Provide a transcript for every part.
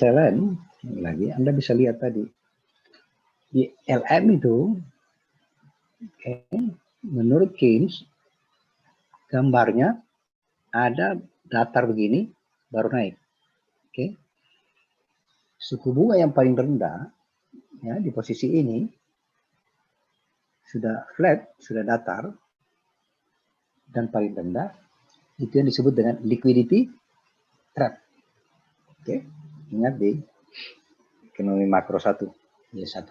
lain lagi, Anda bisa lihat tadi di LM itu, menurut Keynes, gambarnya ada datar begini baru naik. Suku bunga yang paling rendah ya di posisi ini sudah flat, sudah datar, dan paling rendah itu yang disebut dengan liquidity trap. Ingat di ekonomi makro 1, Y1.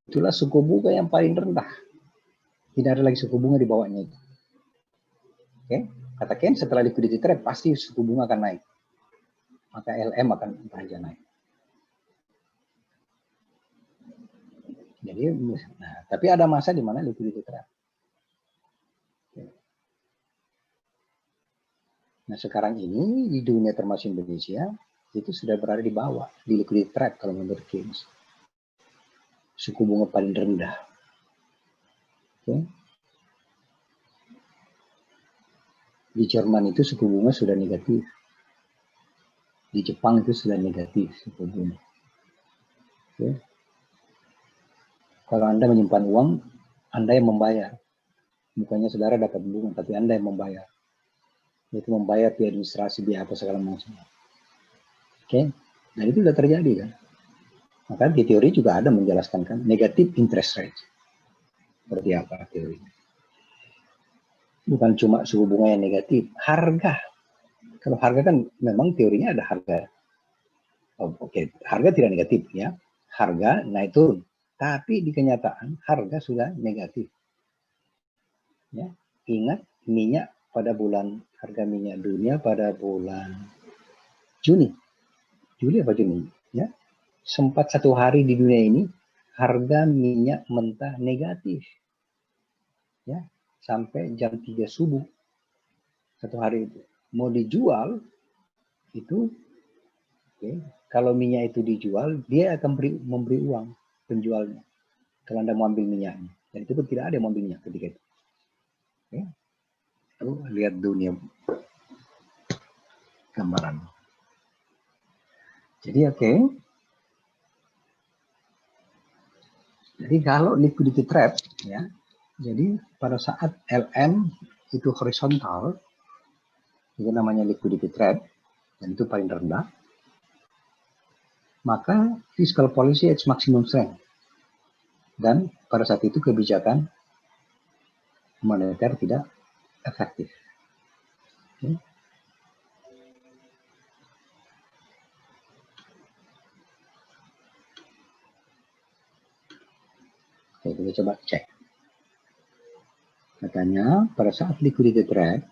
Itulah suku bunga yang paling rendah. Tidak ada lagi suku bunga di bawahnya itu. Katakan setelah liquidity trap pasti suku bunga akan naik. Maka LM akan saja naik. Jadi, tapi ada masa di mana liquidity trap. Nah sekarang ini di dunia termasuk Indonesia itu sudah berada di bawah, di liquidity trap kalau menurut Keynes. Suku bunga paling rendah. Di Jerman itu suku bunga sudah negatif. Di Jepang itu sudah negatif suku bunga. Kalau Anda menyimpan uang, Anda yang membayar. Bukannya saudara dapat bunga, tapi Anda yang membayar. Itu membayar biaya administrasi, biaya apa segala macam. Dan itu sudah terjadi kan. Maka di teori juga ada menjelaskan kan negatif interest rate. Seperti apa teorinya. Bukan cuma suku bunga yang negatif, harga. Kalau harga kan memang teorinya ada harga. Harga tidak negatif ya. Harga naik turun. Tapi di kenyataan harga sudah negatif. Ya, ingat minyak pada bulan, harga minyak dunia pada bulan Juni apa Juni ya, sempat satu hari di dunia ini harga minyak mentah negatif ya, sampai jam 3 subuh satu hari itu mau dijual itu kalau minyak itu dijual dia akan memberi uang penjualnya kalau Anda mau ambil minyaknya, dan itu pun tidak ada yang mau ambil minyak ketika itu. Lihat dunia gambaran. Jadi jadi kalau liquidity trap ya, jadi pada saat LM itu horizontal, itu namanya liquidity trap, dan itu paling rendah, maka fiscal policy at maximum strength, dan pada saat itu kebijakan moneter tidak efektif. Kita coba cek. Katanya pada saat liquidity trap,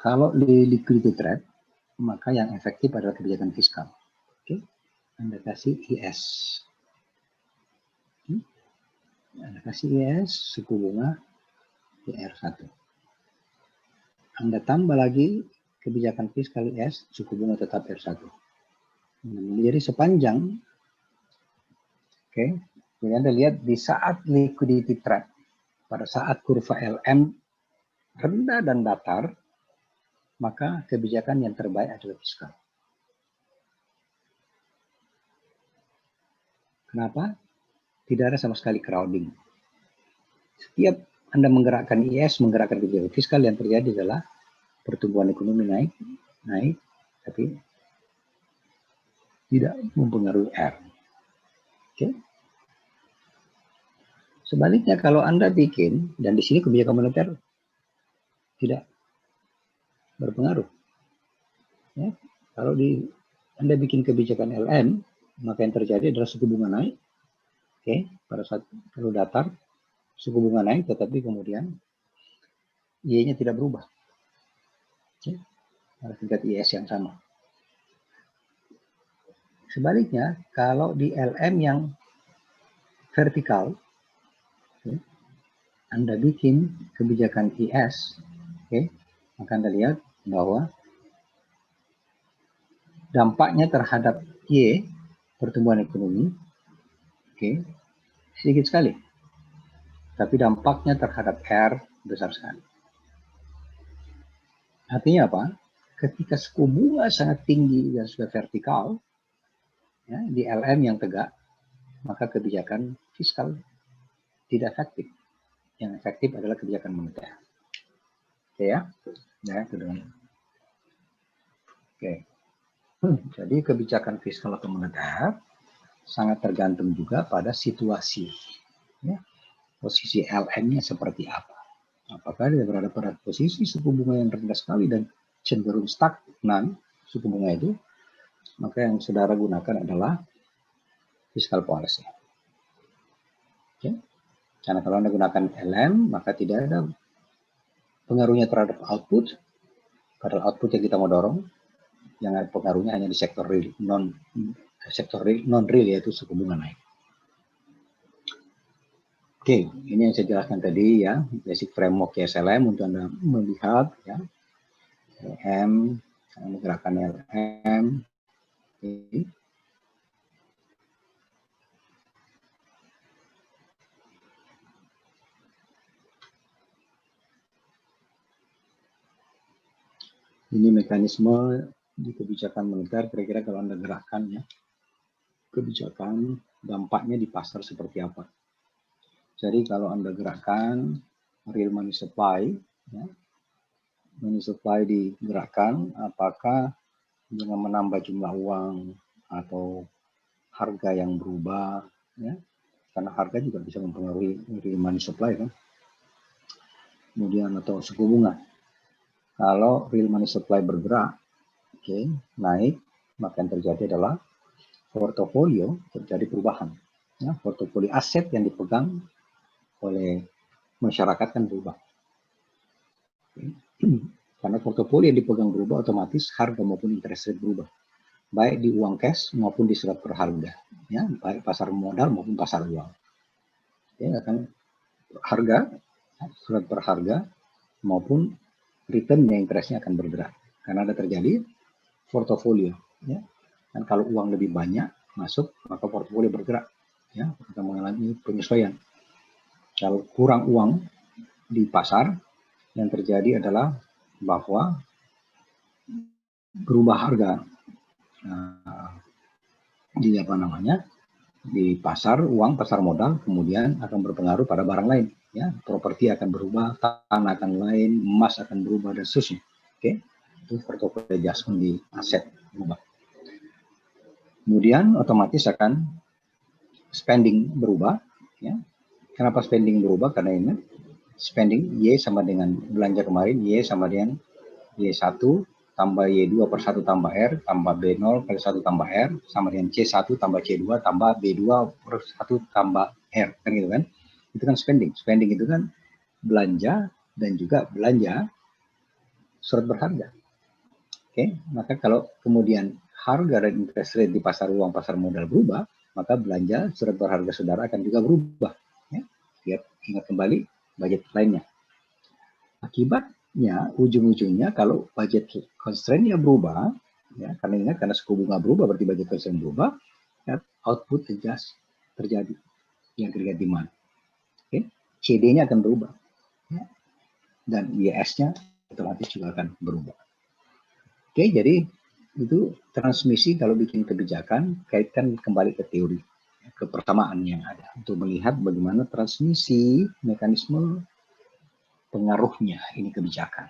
kalau di liquidity trap, maka yang efektif adalah kebijakan fiskal. Anda kasih IS. Anda kasih IS, suku bunga R1. Anda tambah lagi kebijakan fiskal IS, suku bunga tetap R1. Jadi sepanjang, jadi Anda lihat di saat liquidity trap, pada saat kurva LM rendah dan datar, maka kebijakan yang terbaik adalah fiskal. Kenapa? Tidak ada sama sekali crowding. Setiap Anda menggerakkan IS, menggerakkan kebijakan fiskal, yang terjadi adalah pertumbuhan ekonomi naik, tapi tidak mempengaruhi R. Sebaliknya kalau Anda bikin, dan di sini kebijakan moneter tidak berpengaruh. Kalau Anda bikin kebijakan LM, maka yang terjadi adalah suku bunga naik. Pada saat kalau datar, suku bunga naik, tetapi kemudian Y-nya tidak berubah. Pada tingkat IS yang sama. Sebaliknya, kalau di LM yang vertikal, Anda bikin kebijakan IS, maka Anda lihat bahwa dampaknya terhadap Y, pertumbuhan ekonomi, Oke, sedikit sekali. Tapi dampaknya terhadap R besar sekali. Artinya apa? Ketika suku bunga sangat tinggi dan sudah vertikal, ya, di LM yang tegak, maka kebijakan fiskal tidak efektif. Yang efektif adalah kebijakan moneter. Oke ya? Ya, itu dengan. Oke. Jadi kebijakan fiskal atau moneter sangat tergantung juga pada situasi. Ya. Posisi LM-nya seperti apa. Apakah dia berada pada posisi suku bunga yang rendah sekali dan cenderung stagnan suku bunga itu, maka yang saudara gunakan adalah fiscal policy. Oke. Karena kalau Anda gunakan LM, maka tidak ada pengaruhnya terhadap output, padahal output yang kita mau dorong, yang ada pengaruhnya hanya di sektor real, non real, yaitu suku bunga naik. Oke, ini yang saya jelaskan tadi ya, basic framework SLM untuk Anda melihat ya, LM, gerakan LM. Okay. Ini mekanisme di kebijakan moneter, kira-kira kalau Anda gerakkan ya, kebijakan dampaknya di pasar seperti apa. Jadi kalau Anda gerakkan real money supply, ya, money supply digerakkan, apakah dengan menambah jumlah uang atau harga yang berubah, ya, karena harga juga bisa mempengaruhi real money supply kan. Kemudian atau suku bunga. Kalau real money supply bergerak, okay, naik, maka yang terjadi adalah portofolio terjadi perubahan. Ya, portofolio aset yang dipegang oleh masyarakat kan berubah. Okay. Karena portofolio yang dipegang berubah, otomatis harga maupun interest rate berubah. Baik di uang cash maupun di surat berharga. Ya, baik pasar modal maupun pasar uang. Ya, kan harga, surat berharga maupun return yang interestnya akan bergerak. Karena ada terjadi portofolio. Ya. Dan kalau uang lebih banyak masuk, maka portofolio bergerak. Ya, kita mengalami penyesuaian. Kalau kurang uang di pasar, yang terjadi adalah bahwa berubah harga di apa namanya di pasar uang, pasar modal, kemudian akan berpengaruh pada barang lain. Ya, properti akan berubah, tanah akan lain, emas akan berubah dan seterusnya. Oke, itu portofolio adjustment di aset berubah. Kemudian otomatis akan spending berubah. Ya, kenapa spending berubah? Karena ini spending Y sama dengan belanja kemarin, Y sama dengan Y1 tambah Y2 per 1 tambah R tambah B0 kali 1 tambah R sama dengan C1 tambah C2 tambah B2 per 1 tambah R. Kan gitu kan? Itu kan spending. Spending itu kan belanja dan juga belanja surat berharga. Oke, maka kalau kemudian harga dan interest rate di pasar uang, pasar modal berubah, maka belanja surat berharga saudara akan juga berubah. Ya, ingat kembali budget lainnya. Akibatnya, ujung-ujungnya kalau budget constraint-nya berubah, ya, karena ingat karena suku bunga berubah berarti budget constraint berubah, ya, output adjust terjadi yang aggregate demand. Okay. CD-nya akan berubah, ya, dan YS-nya otomatis juga akan berubah. Oke, jadi itu transmisi kalau bikin kebijakan kaitkan kembali ke teori, ke persamaan yang ada untuk melihat bagaimana transmisi mekanisme pengaruhnya ini kebijakan.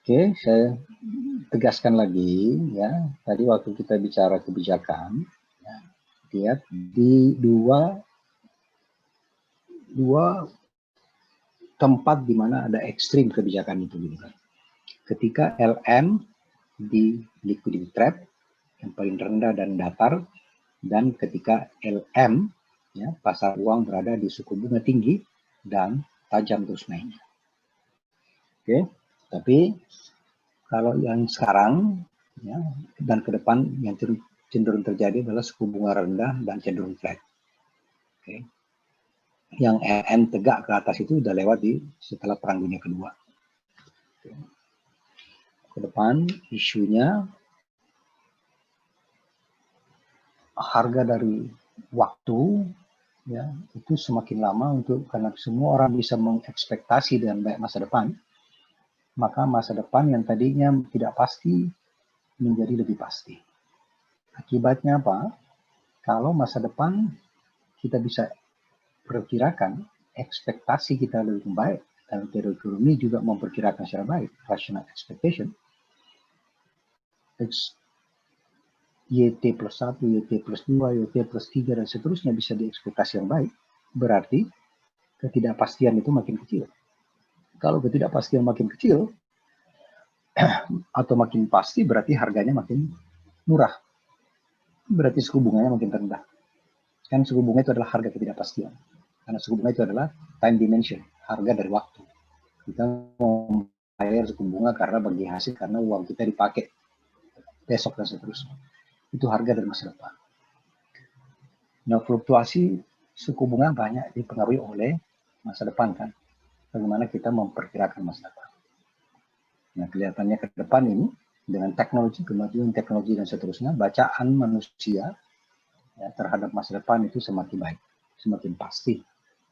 Oke, saya tegaskan lagi ya. Tadi waktu kita bicara kebijakan, ya, lihat di dua tempat di mana ada ekstrim kebijakan itu gitu kan. Ketika LM di liquidity trap yang paling rendah dan datar, dan ketika LM ya pasar uang berada di suku bunga tinggi dan tajam terus naiknya. Oke, tapi kalau yang sekarang ya, dan ke depan yang cenderung terjadi adalah suku bunga rendah dan cenderung flat. Oke. yang LM tegak ke atas itu udah lewat setelah Perang Dunia Kedua. Ke depan isunya harga dari waktu, ya itu semakin lama karena semua orang bisa mengekspektasi dengan baik masa depan, maka masa depan yang tadinya tidak pasti menjadi lebih pasti. Akibatnya apa? Kalau masa depan kita bisa perkirakan, ekspektasi kita lebih baik, dan teori ekonomi juga memperkirakan secara baik, rational expectation, YT plus 1, YT plus 2, YT plus 3, dan seterusnya bisa diekspektasi yang baik, berarti ketidakpastian itu makin kecil. Kalau ketidakpastian makin kecil, atau makin pasti, berarti harganya makin murah. Berarti suku bunganya makin rendah. Kan suku bunga itu adalah harga ketidakpastian. Karena suku bunga itu adalah time dimension, harga dari waktu. Kita mau bayar suku bunga karena bagi hasil, karena uang kita dipakai besok dan seterusnya. Itu harga dari masa depan. Nah, fluktuasi suku bunga banyak dipengaruhi oleh masa depan kan. Bagaimana kita memperkirakan masa depan. Nah, kelihatannya ke depan ini dengan teknologi, kemajuan teknologi dan seterusnya, bacaan manusia ya, terhadap masa depan itu semakin baik, semakin pasti.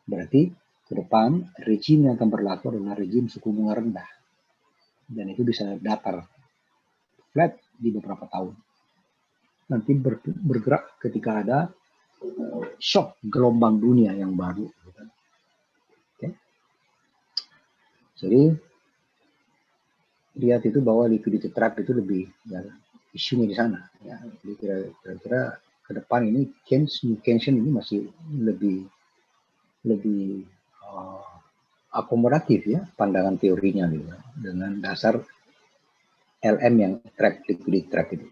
Berarti ke depan rezim yang akan berlaku adalah rezim suku bunga rendah. Dan itu bisa datar, flat di beberapa tahun. Nanti bergerak ketika ada shock gelombang dunia yang baru. Okay. Jadi lihat itu bahwa liquidity trap itu lebih ya, isunya di sana. Ya. Jadi kira-kira ke depan ini Keynesian ini masih lebih akomodatif ya pandangan teorinya gitu, dengan dasar LM yang trap, liquidity trap itu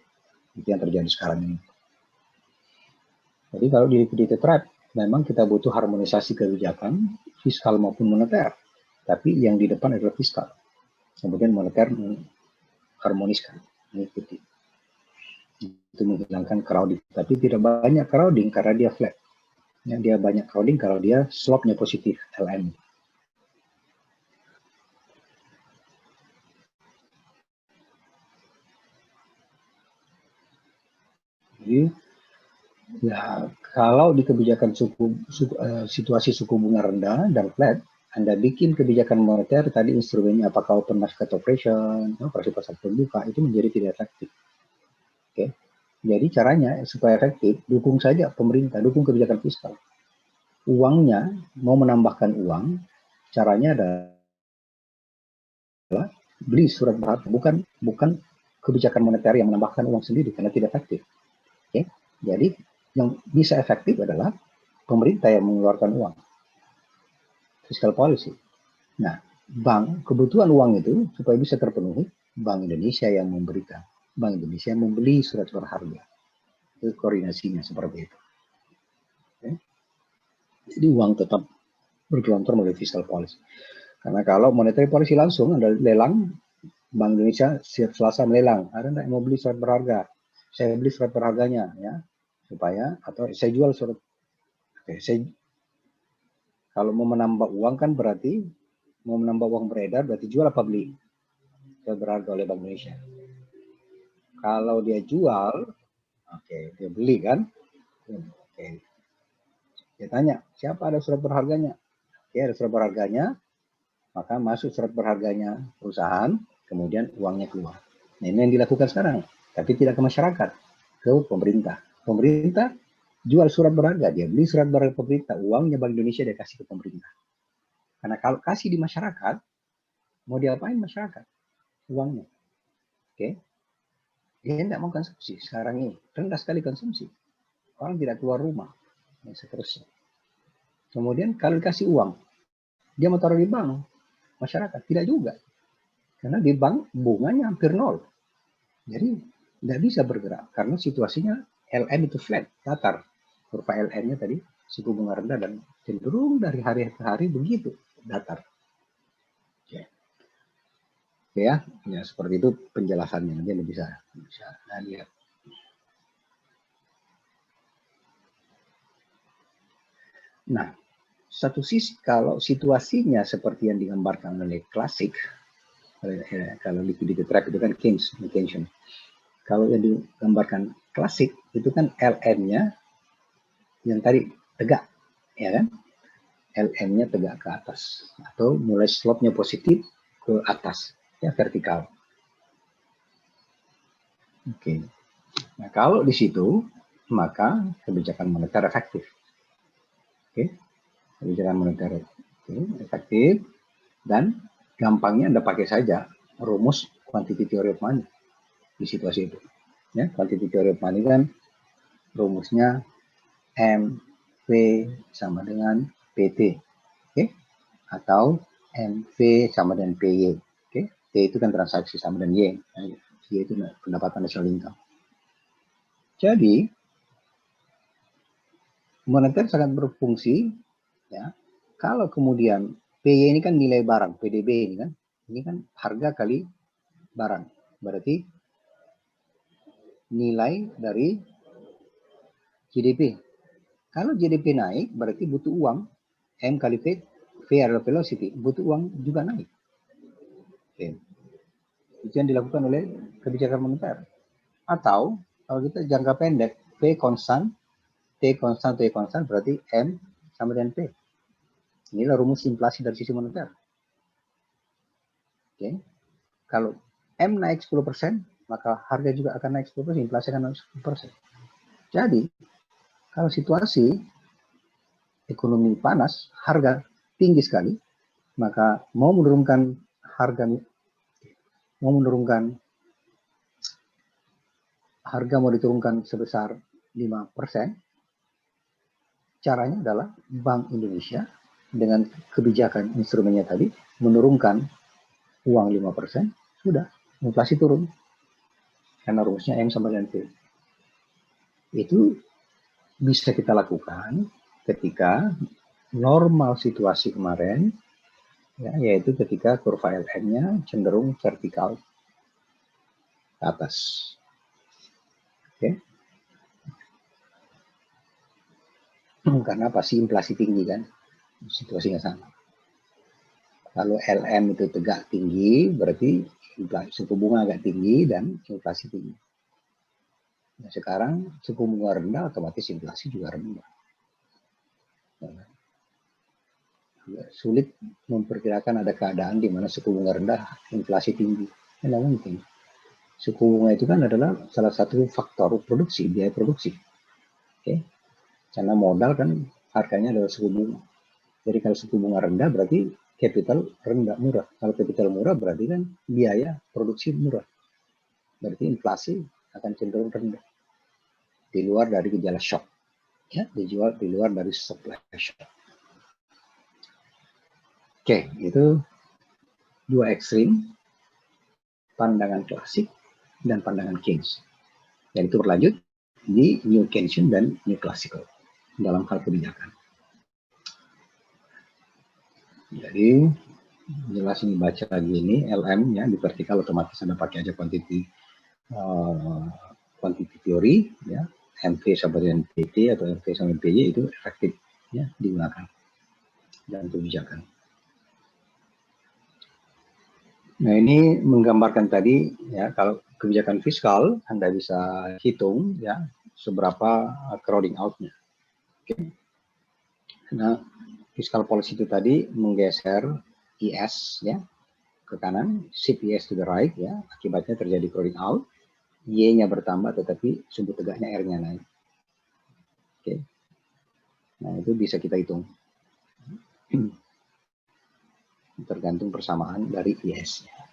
yang terjadi sekarang ini. Jadi kalau di liquidity trap memang kita butuh harmonisasi kebijakan fiskal maupun moneter, tapi yang di depan adalah fiskal, kemudian moneter harmoniskan, mengikuti. Itu menghilangkan crowding, tapi tidak banyak crowding karena dia flat. Ya, dia banyak crowding kalau dia slope-nya positif, LM. Jadi ya kalau di kebijakan situasi suku bunga rendah dan flat, Anda bikin kebijakan moneter tadi instrumennya apakah open market operation, operasi pasar terbuka, itu menjadi tidak efektif. Oke. Jadi caranya supaya efektif, dukung saja pemerintah, dukung kebijakan fiskal. Uangnya mau menambahkan uang, caranya adalah beli surat berharga, bukan kebijakan moneter yang menambahkan uang sendiri karena tidak efektif. Oke. Jadi yang bisa efektif adalah pemerintah yang mengeluarkan uang, fiscal policy. Nah, bank, kebutuhan uang itu supaya bisa terpenuhi, Bank Indonesia yang memberikan, Bank Indonesia yang membeli surat berharga. Itu koordinasinya seperti itu. Oke. Jadi uang tetap bergelontor melalui fiscal policy. Karena kalau monetary policy langsung ada lelang, Bank Indonesia setiap Selasa melelang, ada nggak yang mau beli surat berharga? Saya beli surat berharganya, ya, supaya atau saya jual surat. Oke, kalau mau menambah uang kan berarti mau menambah uang beredar berarti jual apa beli? Surat berharga oleh Bank Indonesia. Kalau dia jual, oke, dia beli kan? Oke. Dia tanya, siapa ada surat berharganya? Oke, ada surat berharganya, maka masuk surat berharganya perusahaan, kemudian uangnya keluar. Nah, ini yang dilakukan sekarang, tapi tidak ke masyarakat, ke pemerintah. Pemerintah jual surat berharga, dia beli surat berharga pemerintah, uangnya Bank Indonesia dia kasih ke pemerintah. Karena kalau kasih di masyarakat, mau diapain masyarakat? Uangnya. Oke. Dia tidak mau konsumsi sekarang ini, rendah sekali konsumsi. Orang tidak keluar rumah, dan seterusnya. Kemudian kalau dikasih uang, dia mau taruh di bank, masyarakat tidak juga. Karena di bank bunganya hampir nol. Jadi tidak bisa bergerak karena situasinya LM itu flat, datar. Kurva LM-nya tadi suku bunga rendah dan cenderung dari hari ke hari begitu datar. Oke ya, ya seperti itu penjelasannya. Nanti bisa lihat. Nah, satu sisi kalau situasinya seperti yang digambarkan oleh klasik, kalau liquidity trap itu kan Keynes. Kalau yang digambarkan klasik itu kan LM-nya yang tadi tegak, ya kan? LM-nya tegak ke atas atau mulai slope-nya positif ke atas, ya vertikal. Oke. Nah, kalau di situ maka kebijakan moneter efektif. Oke. Kebijakan moneter efektif dan gampangnya Anda pakai saja rumus quantity theory of money di situasi itu. Ya, quantity theory of money kan rumusnya M V sama dengan PT, oke? Atau MV sama dengan PY, oke? T itu kan transaksi sama dengan Y, Y itu pendapatan nasional income. Jadi moneter sangat berfungsi, ya. Kalau kemudian PY ini kan nilai barang, PDB ini kan harga kali barang, berarti nilai dari GDP. Kalau GDP naik, berarti butuh uang. M kali V, V adalah velocity, butuh uang juga naik. Oke. Itu yang dilakukan oleh kebijakan moneter. Atau kalau kita jangka pendek, P konstan, T konstan, T konstan, berarti M sama dengan P. Inilah rumus inflasi dari sisi moneter. Oke. Kalau M naik 10%, maka harga juga akan naik 10%, inflasi akan naik 10%. Jadi, kalau situasi ekonomi panas, harga tinggi sekali, maka mau menurunkan harga mau diturunkan sebesar 5%, caranya adalah Bank Indonesia dengan kebijakan instrumennya tadi menurunkan uang 5%, sudah inflasi turun. Karena rumusnya M sama dengan P. Itu bisa kita lakukan ketika normal situasi kemarin, ya, yaitu ketika kurva LM-nya cenderung vertikal ke atas. Oke. Karena pasti inflasi tinggi kan, situasinya sama. Kalau LM itu tegak tinggi, berarti suku bunga agak tinggi dan inflasi tinggi. Nah, sekarang suku bunga rendah, otomatis inflasi juga rendah. Nah, sulit memperkirakan ada keadaan di mana suku bunga rendah, inflasi tinggi. Tidak mungkin. Suku bunga itu kan adalah salah satu faktor produksi, biaya produksi. Oke. Karena modal kan harganya adalah suku bunga. Jadi kalau suku bunga rendah berarti capital rendah, murah. Kalau capital murah berarti kan biaya produksi murah. Berarti inflasi akan cenderung rendah. Di luar dari gejala shock. Ya, di luar dari supply shock. Oke, itu dua ekstrim, pandangan klasik dan pandangan Keynes. Dan itu berlanjut di New Keynesian dan New Classical dalam hal kebijakan. Jadi jelas ini baca lagi ini LM ya di vertikal otomatis Anda pakai aja quantity theory ya, MV sama dengan PT atau MV sama dengan PY itu efektif ya digunakan dalam kebijakan. Nah, ini menggambarkan tadi ya kalau kebijakan fiskal Anda bisa hitung ya seberapa crowding out-nya. Oke. Nah, fiscal policy itu tadi menggeser IS ya ke kanan, shift IS to the right ya, akibatnya terjadi crowding out, Y-nya bertambah tetapi sumbu tegaknya R-nya naik. Oke. Nah, itu bisa kita hitung. Tergantung persamaan dari IS-nya.